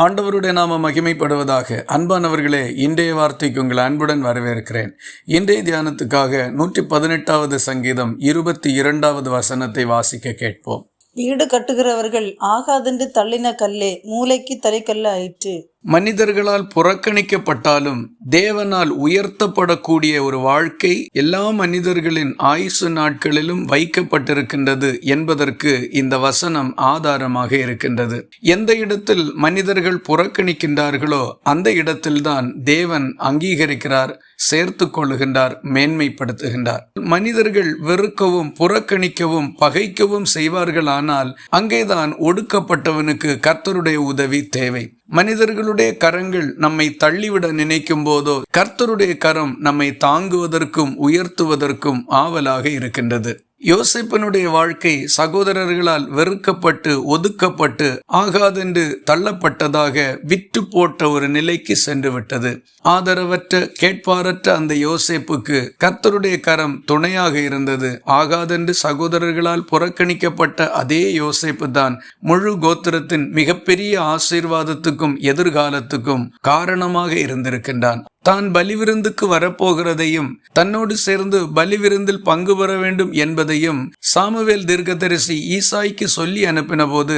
ஆண்டவருடைய நாம மகிமைப்படுவதாக. அன்பானவர்களே, இன்றைய வார்த்தைக்கு உங்கள் அன்புடன் வரவேற்கிறேன். இன்றைய தியானத்துக்காக 118வது சங்கீதம் 22வது வசனத்தை வாசிக்க கேட்போம். வீடு கட்டுகிறவர்கள் ஆகாதென்று தள்ளின கல்லே மூளைக்கு தலைக்கல்ல ஆயிற்று. மனிதர்களால் புறக்கணிக்கப்பட்டாலும் தேவனால் உயர்த்தப்படக்கூடிய ஒரு வாழ்க்கை எல்லா மனிதர்களின் ஆயுசு நாட்களிலும் வைக்கப்பட்டிருக்கின்றது என்பதற்கு இந்த வசனம் ஆதாரமாக இருக்கின்றது. எந்த இடத்தில் மனிதர்கள் புறக்கணிக்கின்றார்களோ அந்த இடத்தில்தான் தேவன் அங்கீகரிக்கிறார், சேர்த்து கொள்ளுகின்றார், மேன்மைப்படுத்துகின்றார். மனிதர்கள் வெறுக்கவும் புறக்கணிக்கவும் பகைக்கவும் செய்வார்களானால் அங்கேதான் ஒடுக்கப்பட்டவனுக்கு கர்த்தருடைய உதவி தேவை. மனிதர்களுடைய கரங்கள் நம்மை தள்ளிவிட நினைக்கும் போதோ கர்த்தருடைய கரம் நம்மை தாங்குவதற்கும் உயர்த்துவதற்கும் ஆவலாக இருக்கின்றது. யோசேப்பினுடைய வாழ்க்கை சகோதரர்களால் வெறுக்கப்பட்டு ஒதுக்கப்பட்டு ஆகாதென்று தள்ளப்பட்டதாக விற்று போட்ட ஒரு நிலைக்கு சென்று விட்டது. ஆதரவற்ற கேட்பாரற்ற அந்த யோசேப்புக்கு கர்த்தருடைய கரம் துணையாக இருந்தது. ஆகாதென்று சகோதரர்களால் புறக்கணிக்கப்பட்ட அதே யோசேப்பு தான் முழு கோத்திரத்தின் மிகப்பெரிய ஆசீர்வாதத்துக்கும் எதிர்காலத்துக்கும் காரணமாக இருந்திருக்கின்றான். தான் பலிவிருந்துக்கு வரப்போகிறதையும் தன்னோடு சேர்ந்து பலிவிருந்தில் பங்கு பெற வேண்டும் என்பதையும் சாமுவேல் தீர்க்கதரிசி ஈசாய்க்கு சொல்லி அனுப்பின போது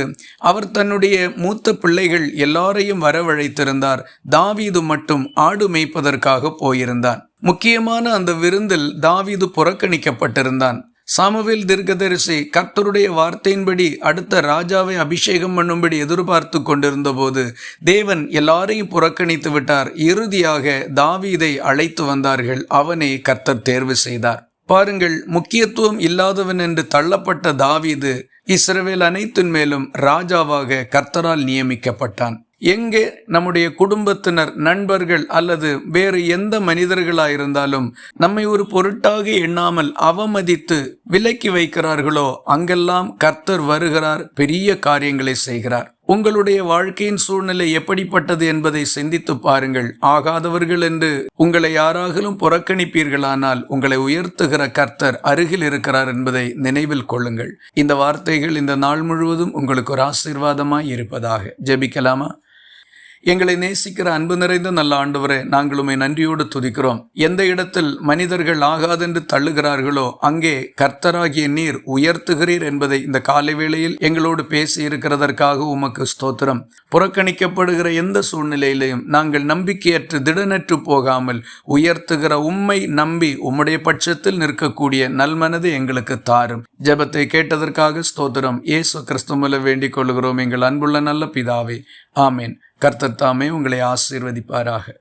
அவர் தன்னுடைய மூத்த பிள்ளைகள் எல்லாரையும் வரவழைத்திருந்தார். தாவீது மட்டும் ஆடு மேய்ப்பதற்காக போயிருந்தான். முக்கியமான அந்த விருந்தில் தாவீது புறக்கணிக்கப்பட்டிருந்தான். சாமுவேல் தீர்க்கதரிசி கர்த்தருடைய வார்த்தையின்படி அடுத்த ராஜாவை அபிஷேகம் பண்ணும்படி எதிர்பார்த்து கொண்டிருந்த போது தேவன் எல்லாரையும் புறக்கணித்து விட்டார். இறுதியாக தாவீதை அழைத்து வந்தார்கள். அவனை கர்த்தர் தேர்வு செய்தார். பாருங்கள், முக்கியத்துவம் இல்லாதவன் என்று தள்ளப்பட்ட தாவீது இஸ்ரவேல் அனைத்தின் மேலும் ராஜாவாக கர்த்தரால் நியமிக்கப்பட்டான். எங்கே நம்முடைய குடும்பத்தினர், நண்பர்கள் அல்லது வேறு எந்த மனிதர்களாயிருந்தாலும் நம்மை ஒரு பொருட்டாக எண்ணாமல் அவமதித்து விலக்கி வைக்கிறார்களோ அங்கெல்லாம் கர்த்தர் வருகிறார், பெரிய காரியங்களை செய்கிறார். உங்களுடைய வாழ்க்கையின் சூழ்நிலை எப்படிப்பட்டது என்பதை சிந்தித்து பாருங்கள். ஆகாதவர்கள் என்று உங்களை யாராகிலும் புறக்கணிப்பீர்களானால் உங்களை உயர்த்துகிற கர்த்தர் அருகில் இருக்கிறார் என்பதை நினைவில் கொள்ளுங்கள். இந்த வார்த்தைகள் இந்த நாள் முழுவதும் உங்களுக்கு ஒரு ஆசீர்வாதமாய் இருப்பதாக. ஜெபிக்கலாமா? எங்களை நேசிக்கிற அன்பு நிறைந்த நல்ல ஆண்டவரே, நாங்கள் உம்மை நன்றியோடு துதிக்கிறோம். எந்த இடத்தில் மனிதர்கள் ஆகாதென்று தள்ளுகிறார்களோ அங்கே கர்த்தராகிய நீர் உயர்த்துகிறீர் என்பதை இந்த காலை வேளையில் எங்களோடு பேசி இருக்கிறதற்காக உமக்கு ஸ்தோத்திரம். புறக்கணிக்கப்படுகிற எந்த சூழ்நிலையிலையும் நாங்கள் நம்பிக்கையற்று திடனற்று போகாமல் உயர்த்துகிற உம்மை நம்பி உம்முடைய பட்சத்தில் நிற்கக்கூடிய நல்மனதை எங்களுக்கு தாரும். ஜெபத்தை கேட்டதற்காக ஸ்தோத்திரம். இயேசு கிறிஸ்து மூலம் வேண்டிக் கொள்கிறோம் எங்கள் அன்புள்ள நல்ல பிதாவே, ஆமேன். கர்த்தர் தாமே உங்களை ஆசீர்வதிப்பாராக.